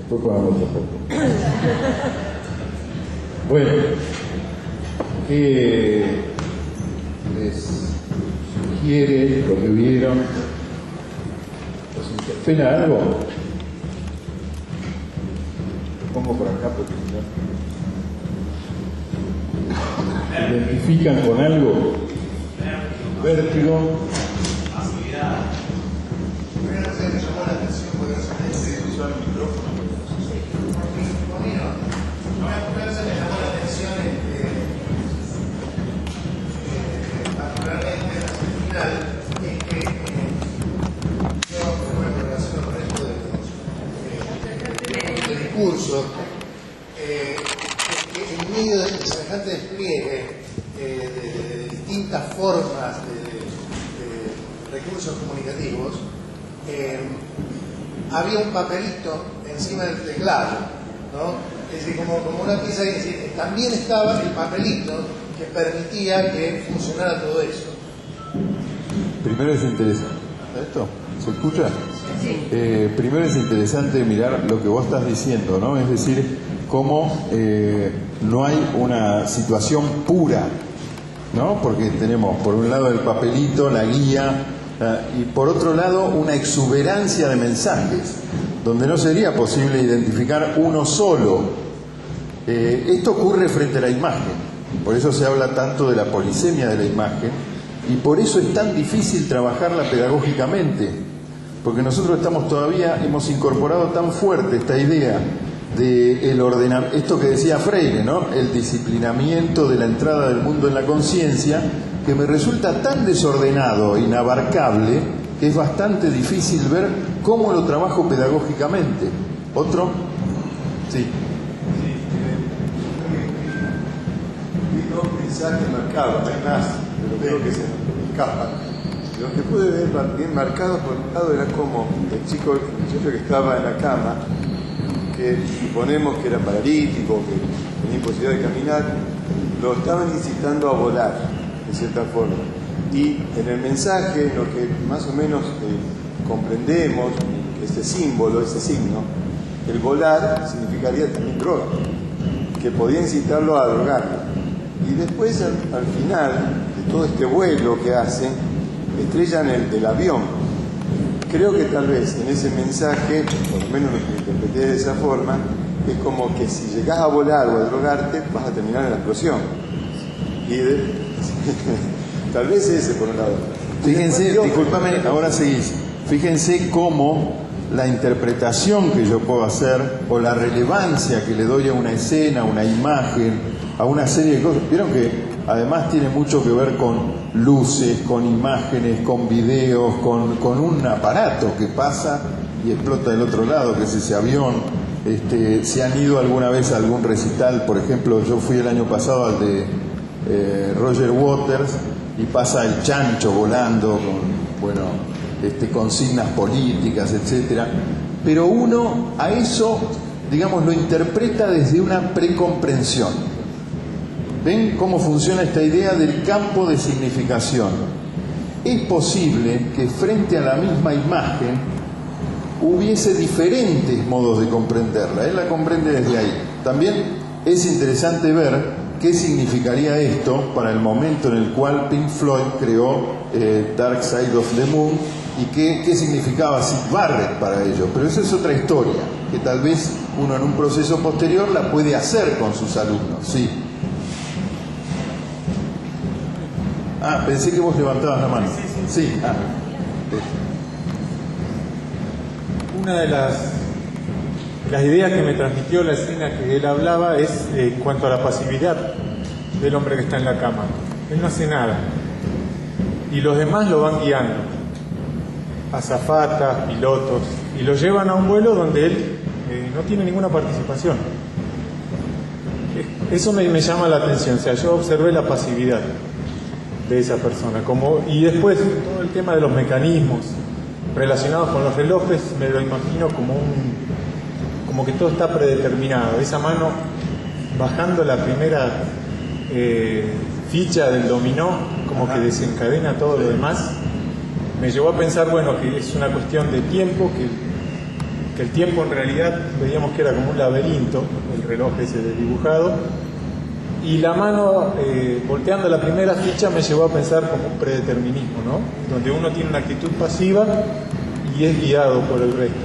Después pongamos otra foto. Bueno, ¿qué les sugiere lo que vieron? ¿Los interpela algo? Lo pongo por acá porque ¿se identifican con algo? Vértigo. Primero se me llamó la atención porque se usó el micrófono. Primero se me llamó la atención particularmente en el final, es que yo me relaciono con esto de los discursos, que en medio de semejante despliegue de distintas formas de recursos comunicativos, había un papelito encima del teclado, ¿no? Es decir, como una pieza, es decir, también estaba el papelito que permitía que funcionara todo eso. Primero es interesante. ¿Esto? ¿Se escucha? Sí. Primero es interesante mirar lo que vos estás diciendo, ¿no? Es decir, cómo no hay una situación pura, ¿no? Porque tenemos por un lado el papelito, la guía, y por otro lado una exuberancia de mensajes, donde no sería posible identificar uno solo. Esto ocurre frente a la imagen, por eso se habla tanto de la polisemia de la imagen, y por eso es tan difícil trabajarla pedagógicamente, porque nosotros hemos incorporado tan fuerte esta idea de esto que decía Freire, ¿no? El disciplinamiento de la entrada del mundo en la conciencia, que me resulta tan desordenado e inabarcable que es bastante difícil ver cómo lo trabajo pedagógicamente. ¿Otro? Sí. Vi dos mensajes marcados, hay más, pero creo que se escapan. Lo que pude ver bien marcados por un lado era como el muchacho que estaba en la cama, que suponemos que era paralítico, que tenía imposibilidad de caminar, lo estaban incitando a volar, de cierta forma. Y en el mensaje, lo que más o menos comprendemos, este símbolo, este signo, el volar significaría también droga, que podía incitarlo a drogarlo. Y después, al final de todo este vuelo que hacen, estrellan el avión. Creo que tal vez en ese mensaje, por lo menos lo que interpreté de esa forma, es como que si llegás a volar o a drogarte, vas a terminar en la explosión. Tal vez ese por un lado. Fíjense, discúlpame, ahora seguís. Fíjense cómo la interpretación que yo puedo hacer o la relevancia que le doy a una escena, a una imagen, a una serie de cosas. Vieron que además tiene mucho que ver con luces, con imágenes, con videos, con un aparato que pasa y explota del otro lado, que es ese avión. Si han ido alguna vez a algún recital, por ejemplo, yo fui el año pasado al de Roger Waters y pasa el chancho volando con consignas políticas, etcétera. Pero uno a eso, digamos, lo interpreta desde una precomprensión. ¿Ven cómo funciona esta idea del campo de significación? Es posible que frente a la misma imagen hubiese diferentes modos de comprenderla. Él la comprende desde ahí. También es interesante ver qué significaría esto para el momento en el cual Pink Floyd creó Dark Side of the Moon y qué significaba Syd Barrett para ellos. Pero esa es otra historia, que tal vez uno en un proceso posterior la puede hacer con sus alumnos. Sí. Ah, pensé que vos levantabas la mano. Sí. Ah. Una de las ideas que me transmitió la escena que él hablaba es en cuanto a la pasividad del hombre que está en la cama. Él no hace nada y los demás lo van guiando, azafatas, pilotos, y lo llevan a un vuelo donde él no tiene ninguna participación. Eso me llama la atención. O sea, yo observé la pasividad de esa persona, y después todo el tema de los mecanismos relacionados con los relojes, me lo imagino como que todo está predeterminado. Esa mano bajando la primera ficha del dominó, como que desencadena todo lo demás, me llevó a pensar, bueno, que es una cuestión de tiempo, que el tiempo en realidad veíamos que era como un laberinto, el reloj ese dibujado, y la mano volteando la primera ficha me llevó a pensar como un predeterminismo, ¿no? Donde uno tiene una actitud pasiva y es guiado por el resto.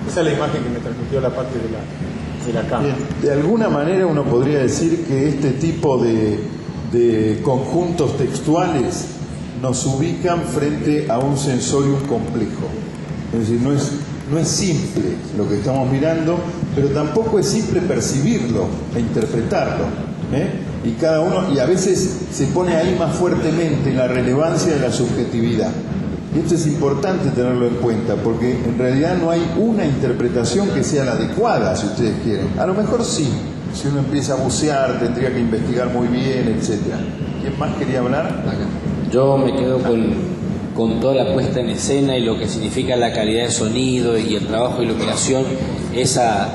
Esa es la imagen que me transmitió la parte de la cámara. Bien, de alguna manera uno podría decir que este tipo de conjuntos textuales nos ubican frente a un sensorium complejo. Es decir, no es simple lo que estamos mirando, pero tampoco es simple percibirlo e interpretarlo, y cada uno, y a veces se pone ahí más fuertemente la relevancia de la subjetividad. Y esto es importante tenerlo en cuenta, porque en realidad no hay una interpretación que sea la adecuada, si ustedes quieren. A lo mejor sí, si uno empieza a bucear, tendría que investigar muy bien, etc. ¿Quién más quería hablar? Yo me quedo con toda la puesta en escena y lo que significa la calidad de sonido y el trabajo de iluminación, esa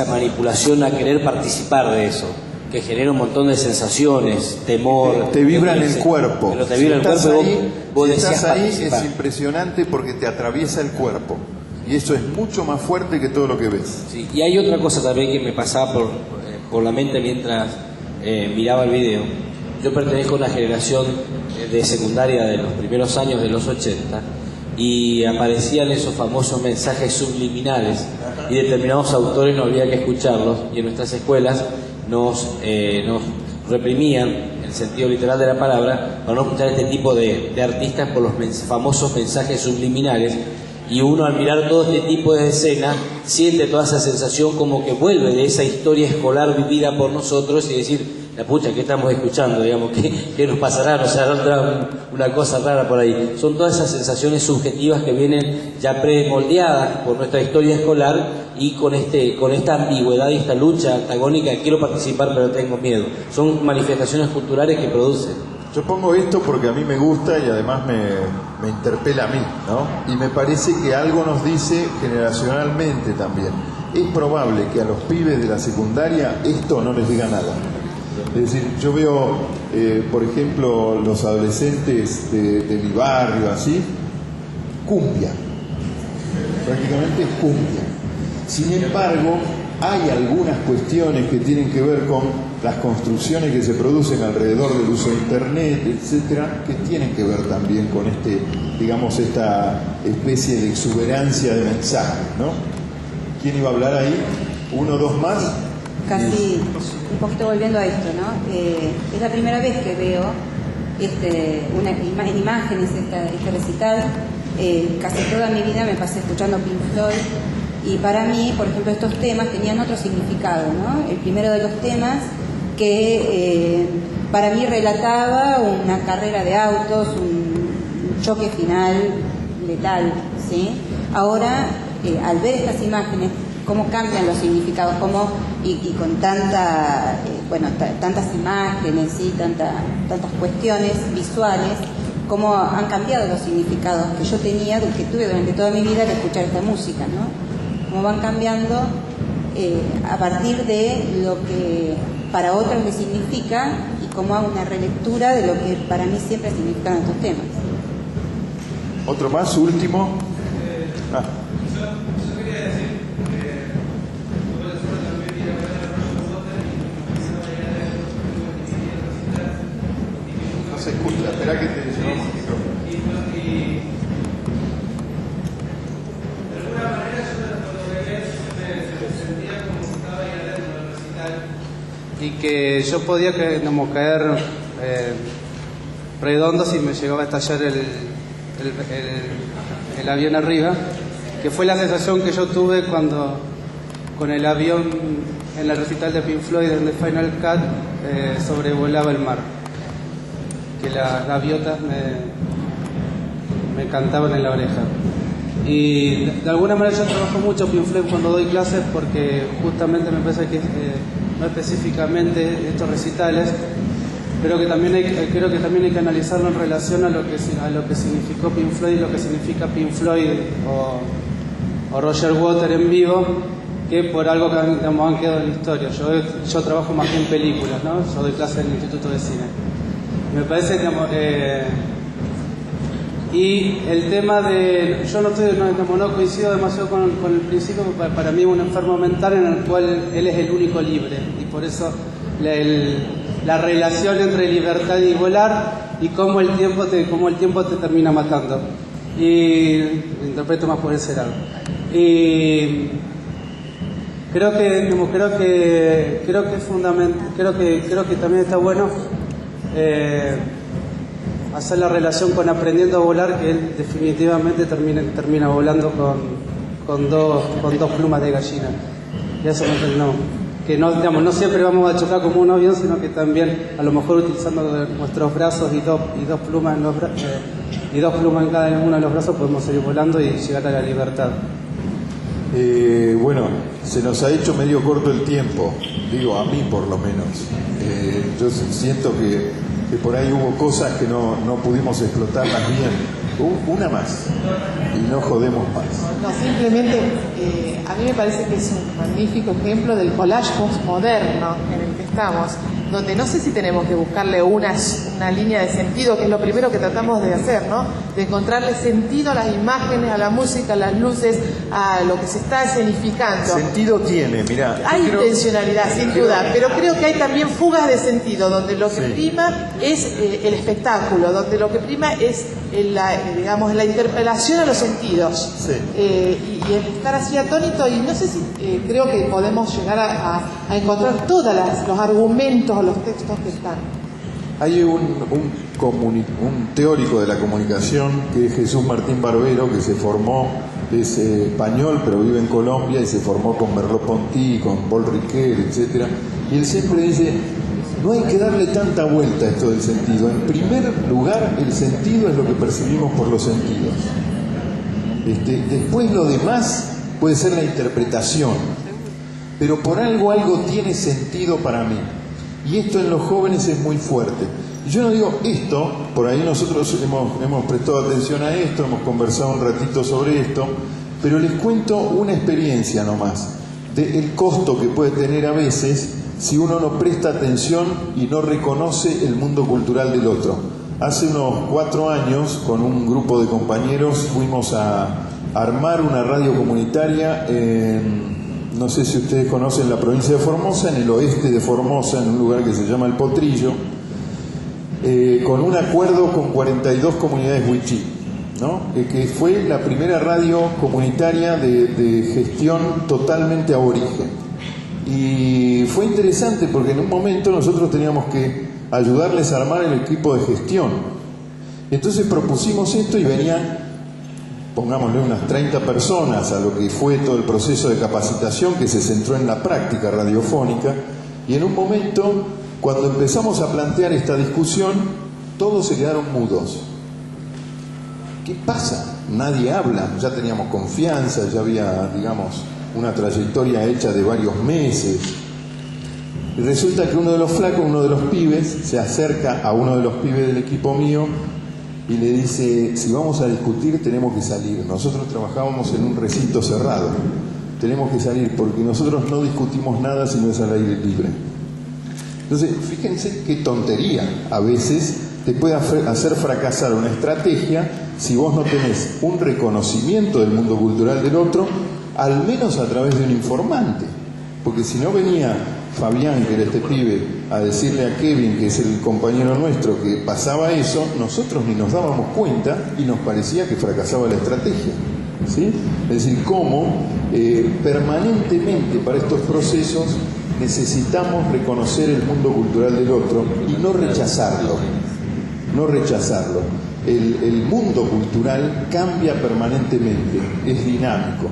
manipulación a querer participar de eso, que genera un montón de sensaciones, temor. Te vibra en el cuerpo. Pero te vibra en el cuerpo y vos si decías estás ahí participar. es impresionante porque te atraviesa el cuerpo. Y eso es mucho más fuerte que todo lo que ves. Sí, y hay otra cosa también que me pasaba por la mente mientras miraba el video. Yo pertenezco a una generación de secundaria de los primeros años de los 80 y aparecían esos famosos mensajes subliminales y determinados autores no había que escucharlos, y en nuestras escuelas nos reprimían, en el sentido literal de la palabra, para no escuchar este tipo de artistas por los famosos mensajes subliminales. Y uno, al mirar todo este tipo de escenas, siente toda esa sensación como que vuelve de esa historia escolar vivida por nosotros y decir, la pucha, ¿qué estamos escuchando? Digamos, ¿qué nos pasará? Nos hará una cosa rara por ahí. Son todas esas sensaciones subjetivas que vienen ya premoldeadas por nuestra historia escolar, y con esta ambigüedad y esta lucha antagónica, quiero participar pero tengo miedo. Son manifestaciones culturales que producen. Yo pongo esto porque a mí me gusta y además me interpela a mí, ¿no? Y me parece que algo nos dice generacionalmente también. Es probable que a los pibes de la secundaria esto no les diga nada. Es decir, yo veo, por ejemplo, los adolescentes de mi barrio, así, cumbia. Prácticamente es cumbia. Sin embargo, hay algunas cuestiones que tienen que ver con las construcciones que se producen alrededor del uso de Internet, etcétera, que tienen que ver también con esta especie de exuberancia de mensajes, ¿no? ¿Quién iba a hablar ahí? ¿Uno, dos más? Casi un poquito volviendo a esto, ¿no? Es la primera vez que veo en imágenes este recital. Casi toda mi vida me pasé escuchando Pink Floyd, y para mí, por ejemplo, estos temas tenían otro significado, ¿no? El primero de los temas que para mí relataba una carrera de autos, un choque final letal, ¿sí? Ahora, al ver estas imágenes, cómo cambian los significados, y con tantas imágenes, ¿sí? tantas cuestiones visuales, cómo han cambiado los significados que yo tenía, que tuve durante toda mi vida de escuchar esta música, ¿no? Cómo van cambiando a partir de lo que para otros les significa, y cómo hago una relectura de lo que para mí siempre significan estos temas. Otro más, último. Yo quería decir que tuve la suerte también de ir a ver a Roger Waters y No se escucha, espera que te llevamos el micrófono. y de alguna manera yo cuando veía eso me sentía como que estaba ahí adentro del recital, y que yo podía caer redondo si me llegaba a estallar el avión arriba, que fue la sensación que yo tuve cuando con el avión en el recital de Pink Floyd en The Final Cut sobrevolaba el mar, que las gaviotas me cantaban en la oreja. Y de alguna manera yo trabajo mucho Pink Floyd cuando doy clases, porque justamente me parece que no específicamente estos recitales, pero que también creo que también hay que analizarlo en relación a lo que significó Pink Floyd, lo que significa Pink Floyd o Roger Waters en vivo, que por algo que han quedado en la historia. Yo trabajo más que en películas, ¿no? Yo doy clases en el Instituto de Cine. Me parece Y el tema de... Yo no coincido demasiado con el principio, porque para mí es un enfermo mental en el cual él es el único libre. Y por eso la relación entre libertad y volar y cómo el tiempo te termina matando. Y lo interpreto más por ese lado. Y creo que es fundamental, creo que también está bueno hacer la relación con Aprendiendo a Volar, que él definitivamente termina volando con dos plumas de gallina. Y eso no siempre vamos a chocar como un avión, sino que también a lo mejor utilizando nuestros brazos y dos plumas en cada uno de los brazos podemos seguir volando y llegar a la libertad. Bueno, se nos ha hecho medio corto el tiempo, digo a mí por lo menos. Yo siento que por ahí hubo cosas que no pudimos explotarlas bien. Una más y no jodemos más. No, simplemente a mí me parece que es un magnífico ejemplo del collage postmoderno en el que estamos, donde no sé si tenemos que buscarle una línea de sentido, que es lo primero que tratamos de hacer, ¿no? De encontrarle sentido a las imágenes, a la música, a las luces, a lo que se está escenificando. Sentido tiene, mirá. Hay intencionalidad, sin duda, pero creo que hay también fugas de sentido, donde lo que prima es el espectáculo, donde lo que prima es la interpelación a los sentidos. Sí. Y el estar así atónito, y no sé si creo que podemos llegar a encontrar todos los argumentos o los textos que están. Hay un teórico de la comunicación que es Jesús Martín Barbero, que se formó, es español pero vive en Colombia y se formó con Merleau-Ponty, con Paul Ricoeur, etc. Y él siempre dice: no hay que darle tanta vuelta a esto del sentido. En primer lugar, el sentido es lo que percibimos por los sentidos. Después lo demás puede ser la interpretación, pero por algo tiene sentido para mí. Y esto en los jóvenes es muy fuerte. Y yo no digo esto, por ahí nosotros hemos prestado atención a esto, hemos conversado un ratito sobre esto, pero les cuento una experiencia nomás, del costo que puede tener a veces si uno no presta atención y no reconoce el mundo cultural del otro. Hace unos 4 años, con un grupo de compañeros, fuimos a armar una radio comunitaria no sé si ustedes conocen la provincia de Formosa, en el oeste de Formosa, en un lugar que se llama El Potrillo, con un acuerdo con 42 comunidades wichí, ¿no? Que fue la primera radio comunitaria de gestión totalmente aborigen. Y fue interesante porque en un momento nosotros teníamos que ayudarles a armar el equipo de gestión. Entonces propusimos esto y venían, pongámosle, unas 30 personas a lo que fue todo el proceso de capacitación que se centró en la práctica radiofónica. Y en un momento, cuando empezamos a plantear esta discusión, todos se quedaron mudos. ¿Qué pasa? Nadie habla. Ya teníamos confianza, ya había, digamos, una trayectoria hecha de varios meses. Y resulta que uno de los flacos, uno de los pibes, se acerca a uno de los pibes del equipo mío y le dice: si vamos a discutir tenemos que salir. Nosotros trabajábamos en un recinto cerrado. Tenemos que salir porque nosotros no discutimos nada si no es al aire libre. Entonces, fíjense qué tontería. A veces te puede hacer fracasar una estrategia si vos no tenés un reconocimiento del mundo cultural del otro, al menos a través de un informante. Porque si no venía Fabián, que era este pibe, a decirle a Kevin, que es el compañero nuestro, que pasaba eso, nosotros ni nos dábamos cuenta y nos parecía que fracasaba la estrategia, ¿sí? Es decir, cómo permanentemente para estos procesos necesitamos reconocer el mundo cultural del otro y no rechazarlo. No rechazarlo. El mundo cultural cambia permanentemente, es dinámico.